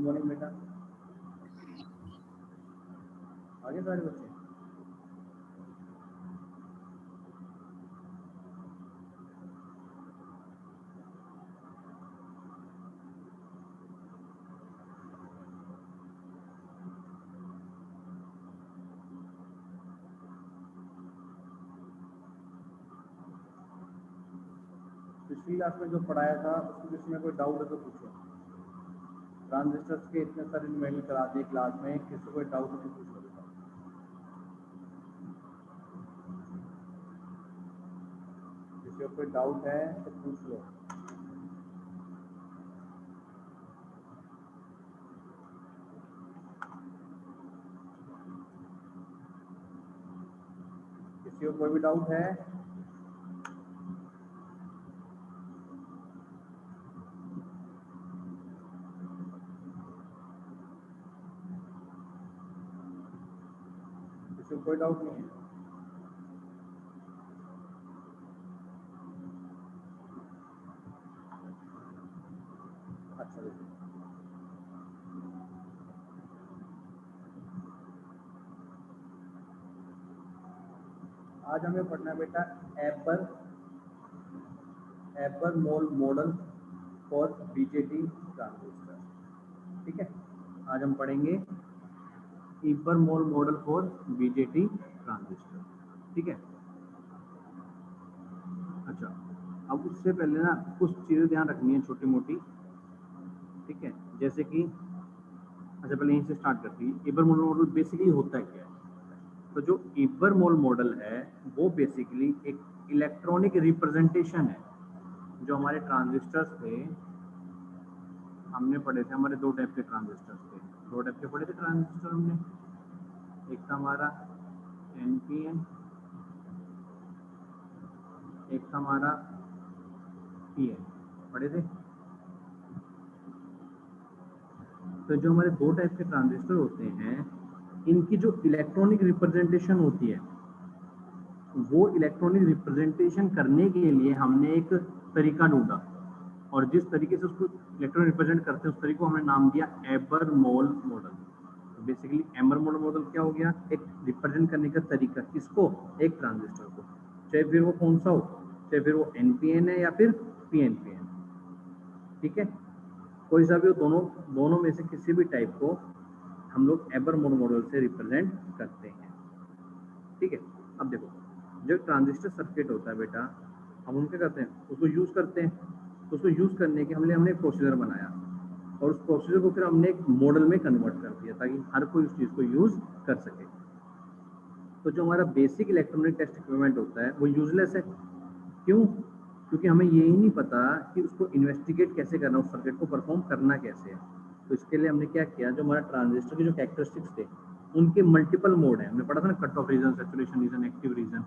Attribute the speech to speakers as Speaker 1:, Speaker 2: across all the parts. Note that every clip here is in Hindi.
Speaker 1: मॉर्निंग बेटा। आगे सारे बच्चे पिछली क्लास में जो पढ़ाया था उसमें किसी में कोई डाउट है तो पूछो। ट्रांजिस्टर्स के इतने सारे न्यूमेरिकल करा दिए क्लास में, किसी को कोई डाउट है तो पूछो बेटा। किसी को कोई डाउट है तो पूछ लो। किसी को कोई भी डाउट है? किसी को कोई डाउट नहीं है? अच्छा देखो, आज हमें पढ़ना है बेटा एबर मोल मॉडल फॉर बीजेटी ट्रांजिस्टर। ठीक है, आज हम पढ़ेंगे एबर मोल मॉडल फॉर बीजेटी ट्रांजिस्टर। ठीक है, अच्छा अब उससे पहले ना कुछ चीज़ें ध्यान रखनी है छोटी मोटी। ठीक है, जैसे कि अच्छा पहले यहीं से स्टार्ट करती है। एबर मोल मॉडल बेसिकली होता है क्या है? तो जो एबर मोल मॉडल है वो बेसिकली एक इलेक्ट्रॉनिक रिप्रेजेंटेशन है। जो हमारे ट्रांजिस्टर्स थे हमने पढ़े थे, हमारे दो टाइप के ट्रांजिस्टर्स थे। दो टाइप के पढ़े थे ट्रांजिस्टर हमने। एक था हमारा NPN, एक था हमारा PN, पढ़े थे। तो जो हमारे दो टाइप के ट्रांजिस्टर होते हैं इनकी जो इलेक्ट्रॉनिक रिप्रेजेंटेशन होती है वो इलेक्ट्रॉनिक रिप्रेजेंटेशन करने के लिए हमने एक तरीका ढूंढा, और जिस तरीके से उसको इलेक्ट्रॉनिक रिप्रेजेंट करते हैं उस तरीके को हमने नाम दिया एबर मोल मॉडल। बेसिकली एबर मोल मॉडल क्या हो गया? एक रिप्रेजेंट करने का तरीका, किसको? एक ट्रांजिस्टर को, चाहे फिर वो कौन सा हो, चाहे फिर वो NPN है या फिर PNP है। ठीक है, कोई सा भी हो, दोनों में से किसी भी टाइप को हम लोग एबर मोल मॉडल से रिप्रेजेंट करते हैं। ठीक है, अब देखो जो ट्रांजिस्टर सर्किट होता है बेटा, हम उनके करते हैं उसको यूज करते हैं। तो उसको यूज करने के हमने एक प्रोसीजर बनाया और उस प्रोसीजर को फिर हमने एक मॉडल में कन्वर्ट कर दिया ताकि हर कोई उस चीज को यूज कर सके। तो जो हमारा बेसिक इलेक्ट्रॉनिक टेस्ट इक्विपमेंट होता है वो यूजलेस है। क्यों? क्योंकि हमें यही नहीं पता कि उसको इन्वेस्टिगेट कैसे करना, उस सर्किट को परफॉर्म करना कैसे है। तो इसके लिए हमने क्या किया, जो हमारा ट्रांजिस्टर के जो कैरेक्टरिस्टिक्स थे उनके मल्टीपल मोड है। हमने पढ़ा था ना, cut off region, saturation region, active region.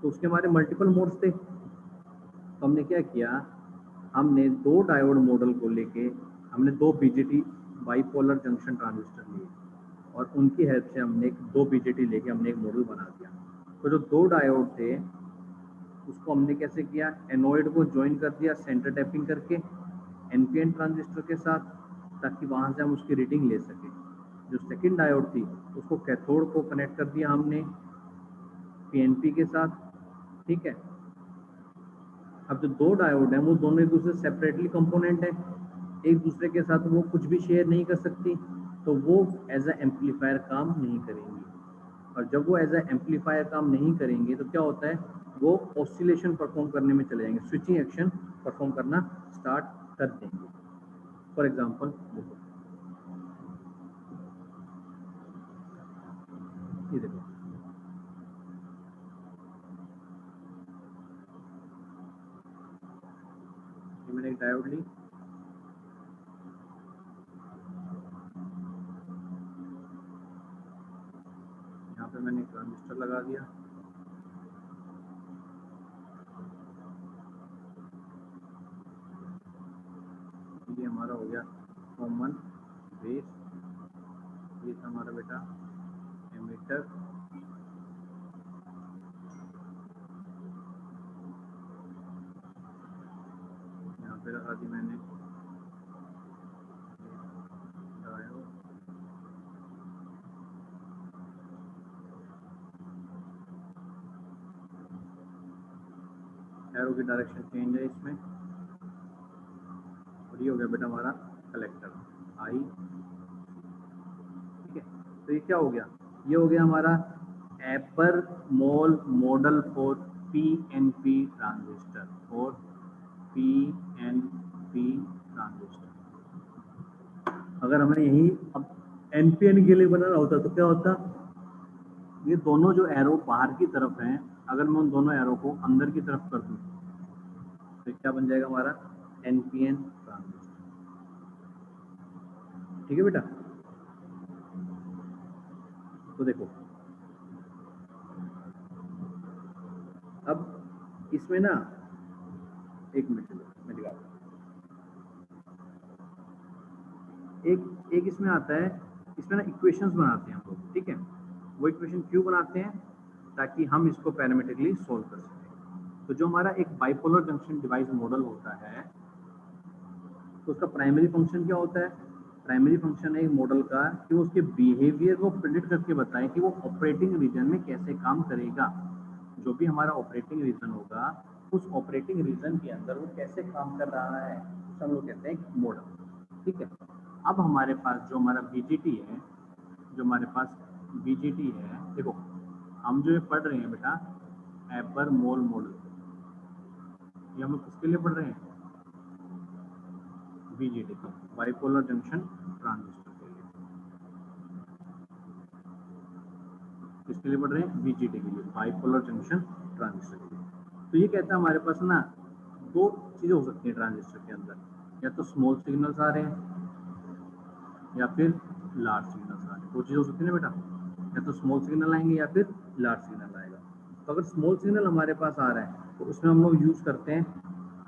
Speaker 1: तो उसके हमारे मल्टीपल मोड्स थे। तो हमने क्या किया, हमने दो डायोड मॉडल को लेके हमने दो BJT बाइपोलर जंक्शन ट्रांजिस्टर लिए और उनकी हेल्प से हमने दो BJT लेके हमने एक मॉडल बना दिया। तो जो दो डायोड थे उसको हमने कैसे किया, एनोइड को ज्वाइन कर दिया सेंटर टैपिंग करके NPN ट्रांजिस्टर के साथ, ताकि वहां से हम उसकी रीडिंग ले सके। जो सेकंड डायोड थी उसको कैथोड को कनेक्ट कर दिया हमने PNP के साथ। ठीक है, अब जो दो डायोड हैं वो दोनों एक दूसरे सेपरेटली कंपोनेंट है, एक दूसरे के साथ वो कुछ भी शेयर नहीं कर सकती, तो वो एज ए एम्पलीफायर काम नहीं करेंगी। और जब वो एज ए एम्पलीफायर काम नहीं करेंगे तो क्या होता है, वो ऑसिलेशन परफॉर्म करने में चले जाएंगे, स्विचिंग एक्शन परफॉर्म करना स्टार्ट कर देंगे। फॉर एग्जाम्पल देखो, ये देखो, ये मैंने एक डायोड ली, यहाँ पे मैंने एक ट्रांजिस्टर लगा दिया, ये हमारा हो गया कॉमन बेस। ये था हमारा बेटा एमिटर, यहाँ पे पे लगा दी मैंने। एरो की डायरेक्शन चेंज है इसमें, और ये हो गया बेटा हमारा कलेक्टर आई। ठीक है, तो ये क्या हो गया, ये हो गया हमारा एपर मोल मॉडल फॉर पीएनपी ट्रांजिस्टर, और पीएनपी ट्रांजिस्टर। अगर हमें यही अब एनपीएन के लिए बनाना होता तो क्या होता, ये दोनों जो एरो बाहर की तरफ हैं, अगर मैं उन दोनों एरो को अंदर की तरफ कर दूं तो क्या बन जाएगा हमारा एनपीएन ट्रांजिस्टर। ठीक है बेटा, तो देखो अब इसमें ना, एक मिनट मैं दिखाता हूं। एक इसमें आता है, इसमें ना इक्वेशंस बनाते हैं हम लोग। ठीक है, वो इक्वेशन क्यों बनाते हैं, ताकि हम इसको पैरामीट्रिकली सोल्व कर सकें। तो जो हमारा एक बाइपोलर जंक्शन डिवाइस मॉडल होता है, तो उसका प्राइमरी फंक्शन क्या होता है, प्राइमरी फंक्शन है एक मॉडल का कि वो उसके बिहेवियर को प्रिडिक्ट करके बताए कि वो ऑपरेटिंग रीजन में कैसे काम करेगा। जो भी हमारा ऑपरेटिंग रीजन होगा, उस ऑपरेटिंग रीजन के अंदर वो कैसे काम कर रहा है, उसे हम लोग कहते हैं मॉडल। ठीक है, अब हमारे पास जो हमारा बीजीटी है, जो हमारे पास बीजीटी है, देखो हम जो ये पढ़ रहे हैं बेटा एपर मोल मॉडल, ये हम लोग किसके लिए पढ़ रहे हैं, बीजीटी का बाइपोलर जंक्शन ट्रांजिस्टर के लिए। किसके लिए पढ़ रहे हैं, बीजीटी के लिए, बाइपोलर जंक्शन ट्रांजिस्टर के लिए। तो ये कहता है हमारे पास ना दो चीजें हो सकती है ट्रांजिस्टर के अंदर, या तो स्मॉल सिग्नल्स आ रहे हैं या फिर लार्ज सिग्नल्स आ रहे हैं। दो चीजें हो सकती है ना बेटा, या तो स्मॉल सिग्नल आएंगे या फिर लार्ज सिग्नल आएगा। तो अगर स्मॉल सिग्नल हमारे पास आ रहा है तो उसमें हम लोग यूज करते हैं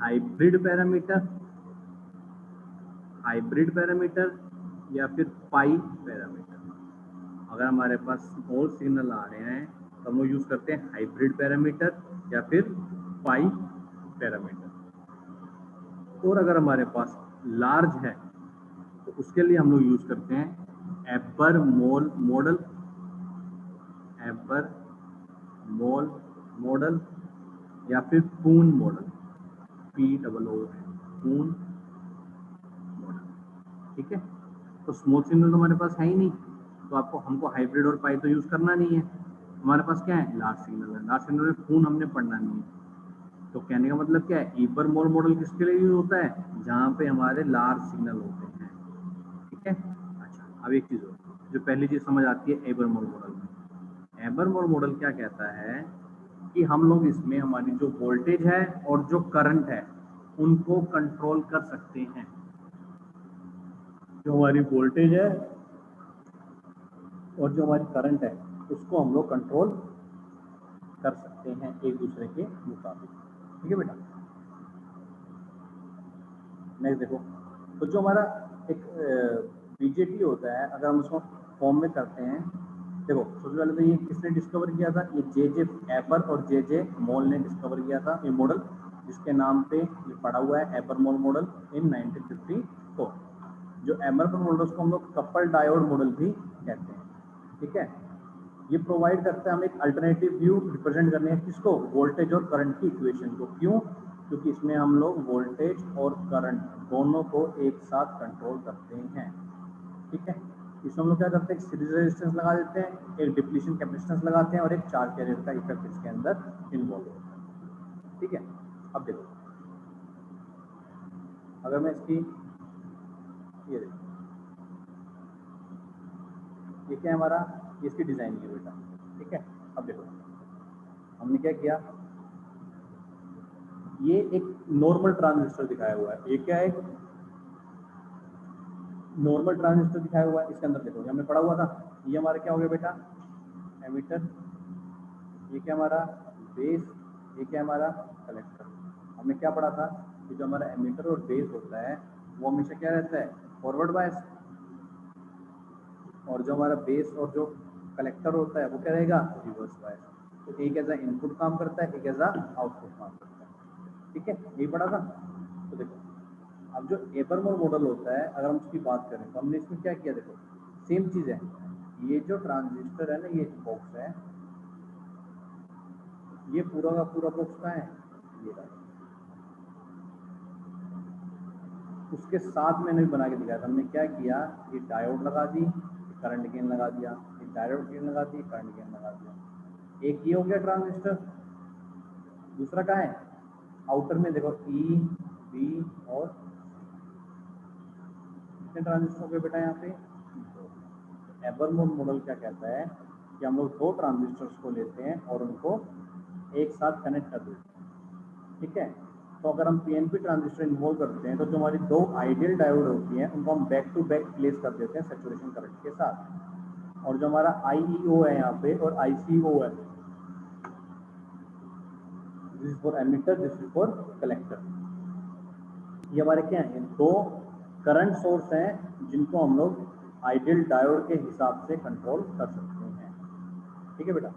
Speaker 1: हाइब्रिड पैरामीटर, हाइब्रिड पैरामीटर या फिर पाई पैरामीटर। अगर हमारे पास स्मॉल सिग्नल आ रहे हैं तो हम लोग यूज करते हैं हाइब्रिड पैरामीटर या फिर पाई पैरामीटर। और अगर हमारे पास लार्ज है तो उसके लिए हम लोग यूज करते हैं एपर मोल मॉडल, एपर मोल मॉडल या फिर पून मॉडल, POO पून मॉडल। ठीक है, तो स्मॉल सिग्नल तो हमारे पास है ही नहीं, तो आपको हमको हाइब्रिड और पाई तो यूज करना नहीं है। हमारे पास क्या है, लार्ज सिग्नल है, लार्ज सिग्नल में पून हमने पढ़ना नहीं है। तो कहने का मतलब क्या है, एपर मोल मॉडल किसके लिए यूज होता है, जहाँ पे हमारे लार्ज सिग्नल होते हैं। ठीक है, अच्छा अब एक चीज और, जो पहली चीज समझ आती है एबर मोल मॉडल में। एबर मोल मॉडल क्या कहता है कि हम लोग इसमें हमारी जो वोल्टेज है और जो करंट है उनको कंट्रोल कर सकते हैं। जो हमारी वोल्टेज है और जो हमारी करंट है उसको हम लोग कंट्रोल कर सकते हैं एक दूसरे के मुताबिक। ठीक है बेटा, नेक्स्ट देखो, तो जो हमारा एक बीजेटी होता है, अगर हम उसको फॉर्म में करते हैं, देखो सबसे पहले तो ये किसने डिस्कवर किया था, ये जे एपर और जे मोल ने डिस्कवर किया था ये मॉडल, जिसके नाम पे ये पड़ा हुआ है एपर मोल मॉडल इन 1954। जो एपर मॉडल उसको हम लोग कपल डायोड मॉडल भी कहते हैं। ठीक है, ये प्रोवाइड करता है हमें एक अल्टरनेटिव व्यू रिप्रेजेंट करने हैं, किसको, वोल्टेज और करंट की इक्वेशन को। क्यों, क्योंकि इसमें हम लोग वोल्टेज और करंट दोनों को एक साथ कंट्रोल करते हैं। ठीक है, इसमें हम लोग क्या करते हैं, एक सीरीज रेजिस्टेंस लगा देते हैं, एक डिप्लीशन कैपेसिटेंस लगाते हैं और एक चार्ज कैरियर का इफेक्ट इसके अंदर इन्वॉल्व होता है। ठीक है, अब देखो अगर मैं इसकी ये देखो, ये क्या है हमारा, इसकी डिजाइन है बेटा। ठीक है, अब देखो हमने क्या किया, ये एक नॉर्मल ट्रांजिस्टर दिखाया हुआ है, ये क्या है, नॉर्मल ट्रांजिस्टर दिखाया हुआ है। इसके अंदर देखो हमने पढ़ा हुआ था, ये हमारा क्या हो गया बेटा, एमीटर, ये क्या हमारा बेस, ये क्या हमारा कलेक्टर। हमने क्या पढ़ा था कि जो हमारा एमीटर और बेस होता है वो हमेशा क्या रहता है, फॉरवर्ड बायस, और जो हमारा बेस और जो कलेक्टर होता है वो क्या रहेगा, रिवर्स बायस। तो एक एज अ इनपुट काम करता है, एक एज अ आउटपुट काम करता है। ठीक है, यही पढ़ा था। तो देखो अब जो एबरमोर मॉडल होता है, अगर हम उसकी बात करें तो हमने इसमें क्या किया, देखो सेम चीज़ है, ये जो ट्रांजिस्टर है ना, ये बॉक्स है, ये पूरा का पूरा बॉक्स का है, ये रहा। उसके साथ मैंने बना के दिखाया था, हमने क्या किया, ये डायोड लगा दी, करंट गेन लगा दिया, ये डायोड गेन लगा दी, करंट गेन लगा दिया। एक ये हो गया ट्रांजिस्टर। दूसरा क्या है, आउटर में देखो ई बी और कितने ट्रांजिस्टर हो गए बेटा यहाँ पे। एबरमोर मॉडल क्या कहता है कि हम लोग 2 ट्रांजिस्टर्स को लेते हैं और उनको एक साथ कनेक्ट कर देते हैं, ठीक है। तो अगर हम पीएनपी ट्रांजिस्टर इन्वॉल्व करते हैं तो जो हमारी 2 आइडियल डायोड होती हैं उनको हम बैक टू बैक प्लेस कर देते हैं सैचुरेशन करंट के साथ। और जो हमारा आईईओ है यहाँ पे और आईसीओ है, this is for emitter, this is for collector. ये हमारे क्या है, 2 करंट सोर्स हैं जिनको हम लोग आइडियल डायोड के हिसाब से कंट्रोल कर सकते हैं, ठीक है बेटा।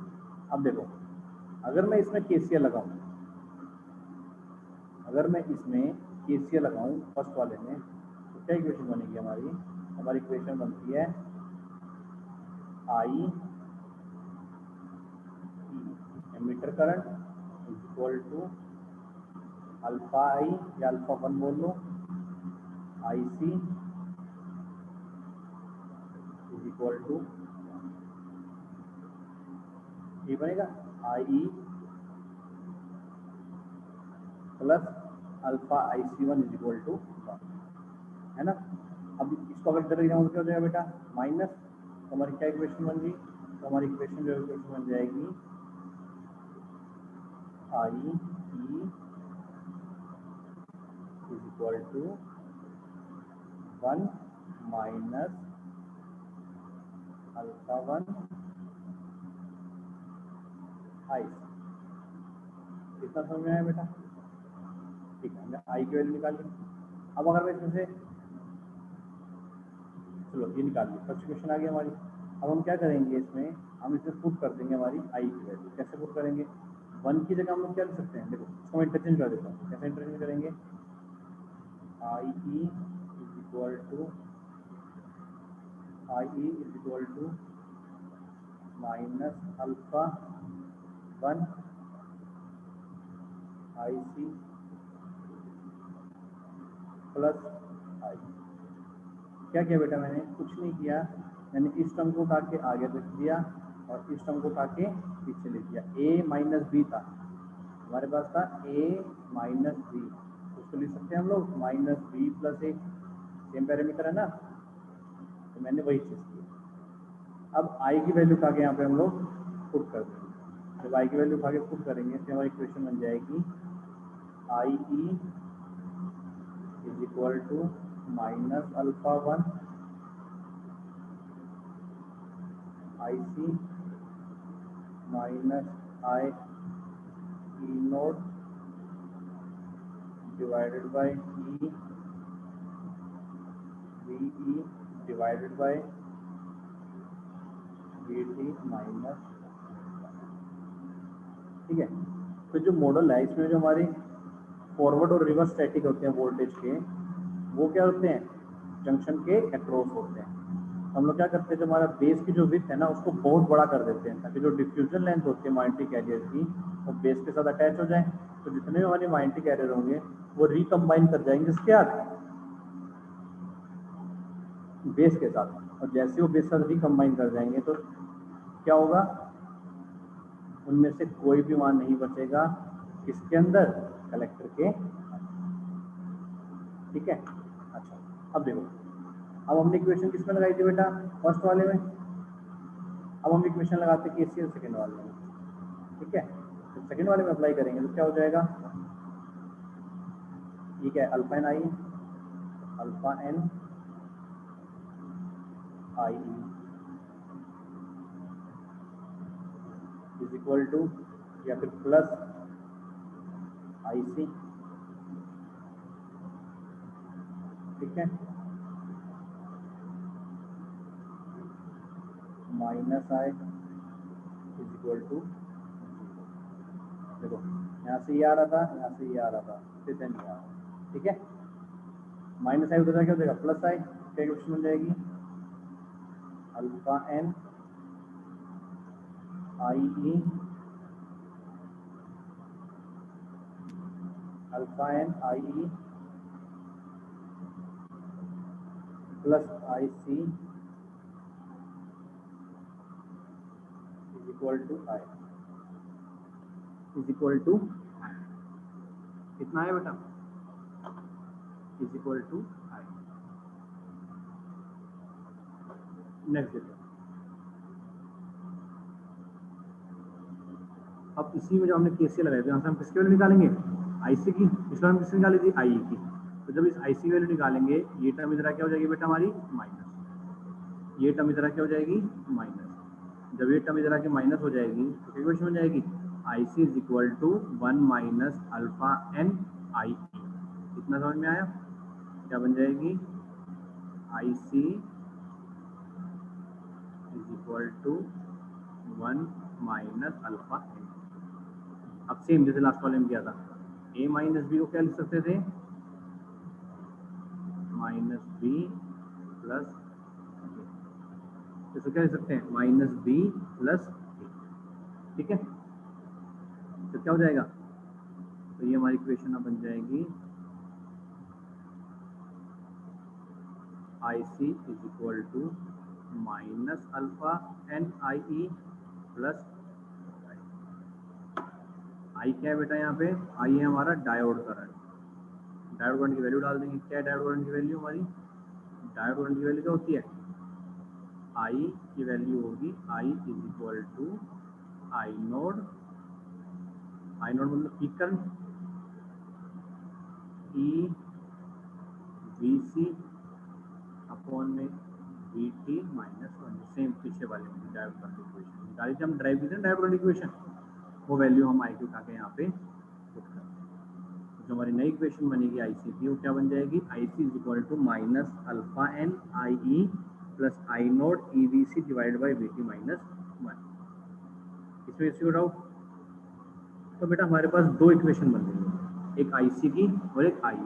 Speaker 1: अब देखो, अगर मैं इसमें केसीएल लगाऊं, अगर मैं इसमें केसीएल लगाऊं फर्स्ट वाले में, तो क्या इक्वेशन बनेगी हमारी इक्वेशन बनती है I emitter current is equal to alpha I या अल्फा 1 बोल लो, I C is equal to, ये बनेगा I plus alpha I C 1 is equal to 1, है ना। अब इसको अगर इधर लिखा क्या हो जाएगा बेटा, माइनस, तो हमारी क्या इक्वेशन बन गई, तो हमारी इक्वेशन जो इक्वेशन बन जाएगी I E is equal to 1 minus alpha 1 I. कितना समझ में आया बेटा, ठीक है, हमने आई की वैल्यू निकाल ली। अब अगर मैं इसमें से, चलो ये निकाल ली, फर्स्ट क्वेश्चन आ गई हमारी। अब हम क्या करेंगे, इसमें हम इसमें पुट कर देंगे हमारी आई की वैल्यू। कैसे पुट करेंगे, 1 की जगह हम लोग क्या लिख सकते हैं, देखो इसको मैं इंटरचेंज कर देता हूँ। कैसे इंटरचेंज करेंगे, I E is equal to minus alpha 1 I C plus I. क्या किया बेटा, मैंने कुछ नहीं किया, मैंने इस टर्म को उठा के आगे रख दिया और इस टर्म को उठा के पीछे लिख दिया। ए माइनस बी था हमारे पास, था ए माइनस बी, उसको लिख सकते हैं हम लोग माइनस बी प्लस ए, सेम पैरामीटर है ना, तो मैंने वही चीज़ की। अब आई की वैल्यू उठा के यहाँ पे हम लोग पुट कर देंगे। जब आई की वैल्यू उठा के पुट करेंगे तो हमारी इक्वेशन बन जाएगी I E is equal to minus alpha 1 I C minus I E naught divided by E V E divided by V T minus, ठीक है। तो जो मॉडल है इसमें जो हमारे फॉरवर्ड और रिवर्स स्टैटिक होते हैं वोल्टेज के, वो क्या होते हैं, जंक्शन के अक्रॉस होते हैं। हम लोग क्या करते हैं, जो हमारा बेस की जो विड्थ है ना, उसको बहुत बड़ा कर देते हैं ताकि जो डिफ्यूजन लेंथ होती है मैग्नेटिक कैरियर की, वो बेस के साथ अटैच हो जाए। तो जितने भी हमारे मैग्नेटिक कैरियर होंगे वो रिकम्बाइन कर जाएंगे इसके साथ, बेस के साथ। और जैसे वो बेस के साथ रिकम्बाइन कर जाएंगे तो क्या होगा, उनमें से कोई भी मान नहीं बचेगा किसके अंदर, कलेक्टर के, ठीक है। अच्छा, अब देखो, अब हमने इक्वेशन किसमें लगाई थी बेटा, फर्स्ट वाले में। अब हम इक्वेशन लगाते हैं केसीएल सेकंड वाले में, ठीक है। तो सेकंड वाले में अप्लाई करेंगे तो क्या हो जाएगा, ये क्या है, alpha N I, alpha N I is equal to, या फिर प्लस आई सी, ठीक है, minus I is equal to, देखो यहाँ से ये आ रहा था, यहाँ से ये आ रहा था, फिर से नहीं आ रहा, ठीक है। माइनस आई उधर क्या हो जाएगा प्लस आई, क्या इक्वेशन बन जाएगी alpha N I E alpha N I E plus I C is equal to I is equal to कितना है बेटा is equal to I. Next देखो, अब इसी में जो हमने केसीएल लगाई थी यहाँ से हम किसकी वैल्यू निकालेंगे आईसी की, इस बार हम किसकी निकाली थी आई की। तो जब इस आईसी की वैल्यू निकालेंगे ये टर्म इधर क्या हो जाएगी बेटा हमारी माइनस, ये टर्म इधर क्या हो जाएगी माइनस। जब ये टर्म इधर आके माइनस हो जाएगी तो क्या इक्वेशन बन जाएगी I C is equal to 1 minus alpha N I E. कितना समझ में आया, क्या बन जाएगी I C is equal to 1 minus alpha N. अब सेम जैसे लास्ट वाले में किया था ए माइनस बी को क्या लिख सकते थे माइनस बी प्लस, इसको क्या लिख सकते हैं माइनस बी प्लस ए, ठीक है। तो क्या हो जाएगा, तो ये हमारी इक्वेशन अब बन जाएगी I C is equal to minus alpha N I E plus I. क्या है बेटा यहाँ पे आई है हमारा डायोड करंट, डायोड करंट की वैल्यू डाल देंगे। क्या है डायोड करंट की वैल्यू हमारी, डायोड करंट की वैल्यू क्या होती है आई की वैल्यू होगी I is equal to I naught मतलब peak current E V C upon में V T minus one. Same पीछे वाले में डायोड करंट इक्वेशन निकाली थी हम, ड्राइव की थी डायोड करंट इक्वेशन, वो वैल्यू हम आई की उठा के यहाँ पे पुट कर, जो हमारी नई इक्वेशन बनेगी आई सी की वो क्या बन जाएगी I C is equal to minus alpha N I E plus I naught E V C divide by V T minus one. इसमें इसी डाउट, तो बेटा हमारे पास दो इक्वेशन बन रही है, एक आई सी की और एक आई ई की।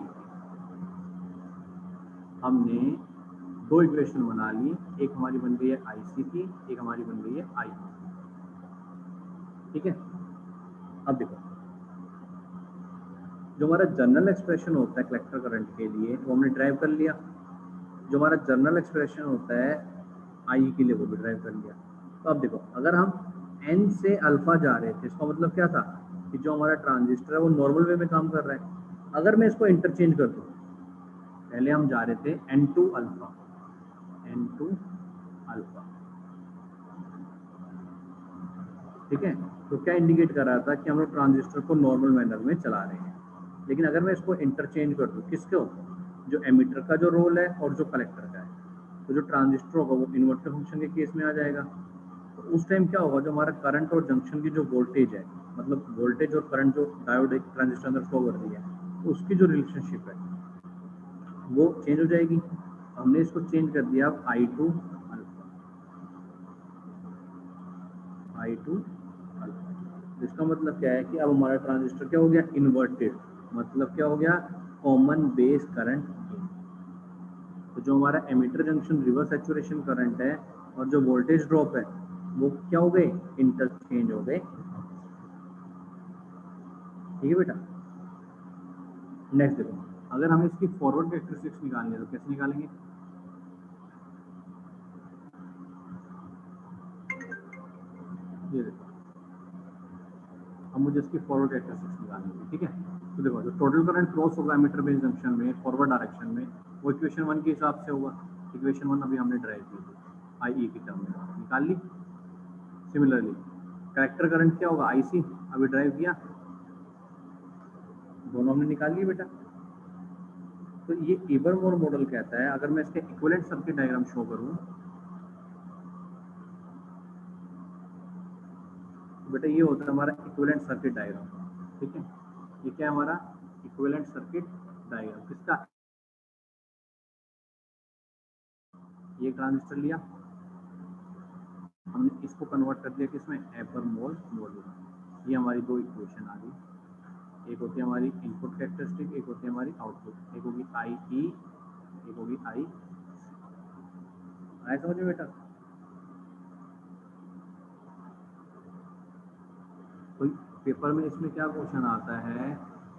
Speaker 1: हमने दो इक्वेशन बना ली, एक हमारी बन गई है आई सी की, एक हमारी बन गई है आई, ठीक है। अब देखो जो हमारा जनरल एक्सप्रेशन होता है कलेक्टर करंट के लिए वो हमने ड्राइव कर लिया, जो हमारा जनरल एक्सप्रेशन होता है आई के लिए वो भी ड्राइव कर लिया। तो अब देखो अगर हम एन से अल्फा जा रहे थे इसका मतलब क्या था कि जो हमारा ट्रांजिस्टर है वो नॉर्मल वे में काम कर रहा है। अगर मैं इसको इंटरचेंज कर दूँ, पहले हम जा रहे थे N two alpha, N two alpha, ठीक है। तो क्या इंडिकेट कर रहा था कि हम लोग ट्रांजिस्टर को नॉर्मल मैनर में चला रहे हैं। लेकिन अगर मैं इसको इंटरचेंज कर दूँ किसको, जो एमिटर का जो रोल है और जो कलेक्टर का है, तो जो ट्रांजिस्टर होगा वो इन्वर्टर फंक्शन के केस में आ जाएगा। तो उस टाइम क्या होगा जो हमारा करंट और जंक्शन की जो वोल्टेज है, मतलब वोल्टेज और करंट जो डायोड एक ट्रांजिस्टर अंदर फ्लो कर रही है उसकी जो रिलेशनशिप है वो चेंज हो जाएगी। हमने इसको चेंज कर दिया अब I to alpha, I to alpha. इसका मतलब क्या है कि अब हमारा ट्रांजिस्टर क्या हो गया इन्वर्टेड, मतलब क्या हो गया कॉमन बेस करंट गेन। तो जो हमारा emitter junction reverse saturation current है और जो वोल्टेज ड्रॉप है वो क्या हो गए इंटरचेंज हो गए, ठीक है बेटा। नेक्स्ट देखो अगर हमें इसकी फॉरवर्ड कैरेक्टरिस्टिक्स निकालनी है तो कैसे निकालेंगे, ये देखो अब मुझे इसकी फॉरवर्ड कैरेक्टरिस्टिक्स निकालनी है, ठीक है। तो देखो जो टोटल करंट क्रॉस होगा एमिटर बेस जंक्शन में फॉरवर्ड डायरेक्शन में वो इक्वेशन 1 के हिसाब से होगा। इक्वेशन 1 अभी हमने ड्राइव की थी आई ई की टर्म में निकाल ली। सिमिलरली कलेक्टर करंट क्या होगा आई सी, अभी ड्राइव किया, दोनों हमने निकाल लिए बेटा। तो ये एबरमोर मॉडल कहता है अगर मैं इसके इक्विवेलेंट सर्किट डायग्राम शो करूं तो बेटा ये होता है हमारा इक्विवेलेंट सर्किट डायग्राम, ठीक है। ये क्या है हमारा इक्विवेलेंट सर्किट डायग्राम किसका, ये ट्रांजिस्टर लिया हमने इसको कन्वर्ट कर दिया किसमें एबरमोर मॉडल। ये हमारी दो इक्वेशन आ गई, एक होती है हमारी इनपुट कैरेक्टरिस्टिक, एक होती है हमारी आउटपुट, एक होगी आई ई एक होगी आई। आया समझ में बेटा? कोई पेपर में इसमें क्या क्वेश्चन आता है,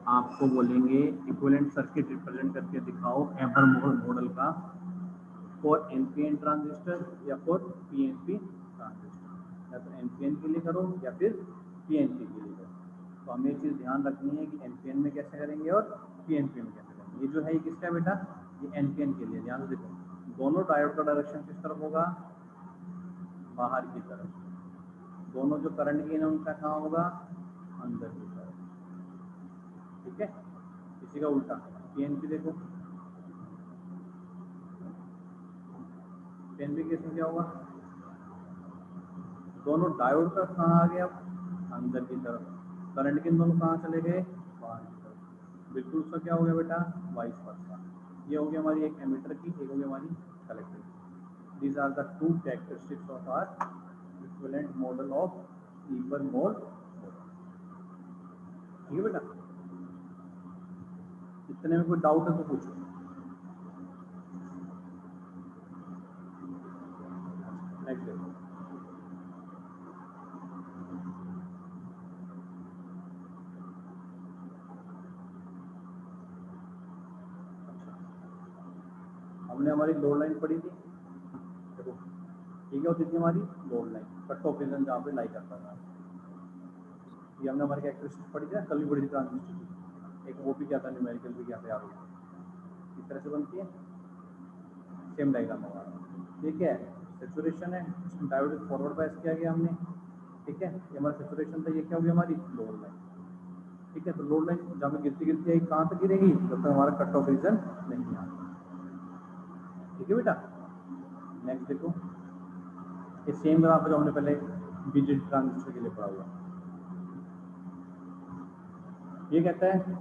Speaker 1: आपको बोलेंगे इक्विवेलेंट सर्किट रिप्रेजेंट करके दिखाओ एबर मॉडल का फॉर एनपीएन ट्रांजिस्टर या फॉर पीएनपी ट्रांजिस्टर, या तो एनपीएन के लिए करो या फिर पीएनपी के लिए करो। तो हमें ये चीज़ ध्यान रखनी है कि एनपीएन में कैसे करेंगे और पीएनपी में कैसे करेंगे। ये जो है ये किसका है बेटा, ये एनपीएन के लिए। ध्यान से देखो, दोनों डायोड का डायरेक्शन किस तरफ होगा, बाहर की तरफ। दोनों जो करंट गेन है उनका कहाँ होगा, अंदर की तरफ। ठीक है, इसी का उल्टा पीएनपी देखो, पीएनपी केस में क्या होगा, दोनों डायोड का कहाँ आ गया, अंदर की तरफ। करंट गेन दोनों कहाँ चले गए, बाहर की तरफ। बिल्कुल उसका क्या हो गया बेटा, वाइस वर्सा। ये हो गया हमारी एक एमीटर की, एक हो गया हमारी कलेक्टर की। These are the two characteristics of our equivalent model of Ebers Moll. ठीक है बेटा, इतने में कोई डाउट है तो पूछो। नेक्स्ट देखो, हमने हमारी लोड लाइन पढ़ी थी। देखो ठीक है, होती थी हमारी load line, cut off region जहाँ पे लाई करता था। ये हमने हमारी कैरेक्टरिस्टिक्स पढ़ी थी ना, कल भी पढ़ी थी ट्रांजिस्टर की। एक वो भी क्या था, न्यूमेरिकल भी क्या था यार, इस तरह से बनती है। सेम डायग्राम हमारा, ठीक है। सेचुरेशन है, इसमें डायोड फॉरवर्ड बायस किया गया हमने। ठीक है, ये हमारा सेचुरेशन था, ये क्या होगी हमारी लोड लाइन। ठीक है, तो लोड लाइन जहाँ पे गिरती गिरती आई कहाँ तक गिरेगी, जब तक हमारा कट ऑफ रीजन नहीं आता। ठीक है बेटा, नेक्स्ट देखो, ये सेम ग्राफ जो हमने पहले बीजेटी ट्रांजिस्टर के लिए पढ़ा हुआ। ये कहता है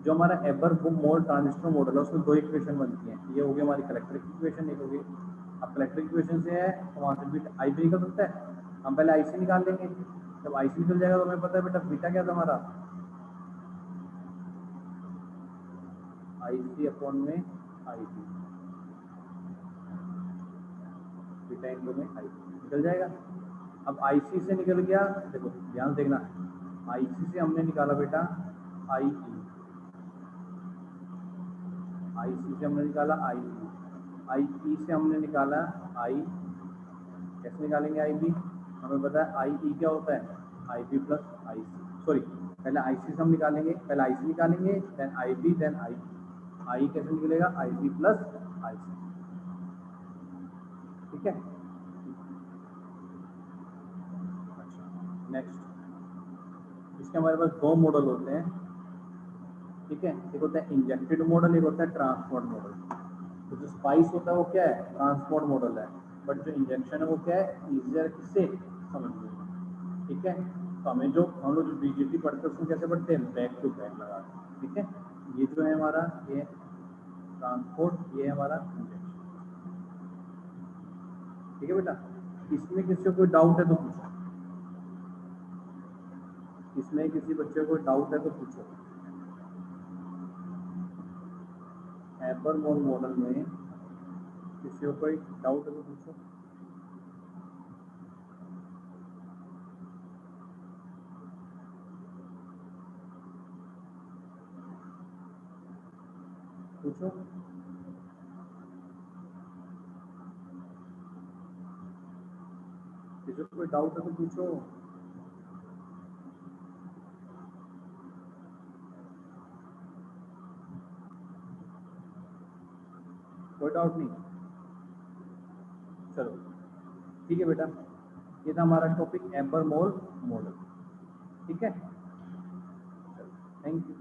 Speaker 1: जो हमारा एबर मोल ट्रांजिस्टर मॉडल है उसमें दो इक्वेशन बनती हैं। ये होगी हमारी कलेक्ट्रिक इक्वेशन, एक होगी। अब कलेक्ट्रिक इक्वेशन से है तो वहाँ से बीटा आई भी निकल सकता है। हम पहले आई सी निकाल लेंगे, जब आई सी निकल जाएगा तो हमें पता है बेटा बीटा क्या था हमारा, आई सी अपॉन में आई सी, बीटा इंटू में आई निकल जाएगा। अब आई सी से निकल गया, देखो ध्यान देखना, आई सी से हमने निकाला बेटा आई ई, आई सी से हमने निकाला आई ई, आई ई से हमने निकाला आई। कैसे निकालेंगे आई बी, हमें पता है आई ई क्या होता है, आई B plus I C. Sorry, पहले आई सी से हम निकालेंगे, पहले आई सी निकालेंगे then I B then I. I कैसे निकलेगा, आई बी प्लस आई सी। ठीक है, अच्छा नेक्स्ट, इसके हमारे पास दो मॉडल होते हैं। ठीक है, एक होता है इंजेक्टेड मॉडल, एक होता है ट्रांसपोर्ट मॉडल। तो जो स्पाइस होता है वो क्या है, ट्रांसपोर्ट मॉडल है, बट जो इंजेक्शन है वो क्या है, ईजियर किससे समझने में। ठीक है, तो हमें जो हम लोग जो बीजेटी पढ़ते हैं उसमें कैसे पढ़ते हैं, बैक टू बैक लगा। ठीक है, ये जो है हमारा ये ट्रांसपोर्ट, ये है हमारा इंजेक्शन। ठीक है बेटा, इसमें किसी को कोई डाउट है तो पूछो, इसमें किसी बच्चे को डाउट है तो पूछो। एबर मोल मॉडल में किसी को कोई डाउट है तो पूछो। पूछो, किसी को कोई डाउट है तो पूछो। कोई डाउट नहीं, चलो ठीक है बेटा, ये था हमारा टॉपिक एबर मोल मॉडल। ठीक है, चलो थैंक यू।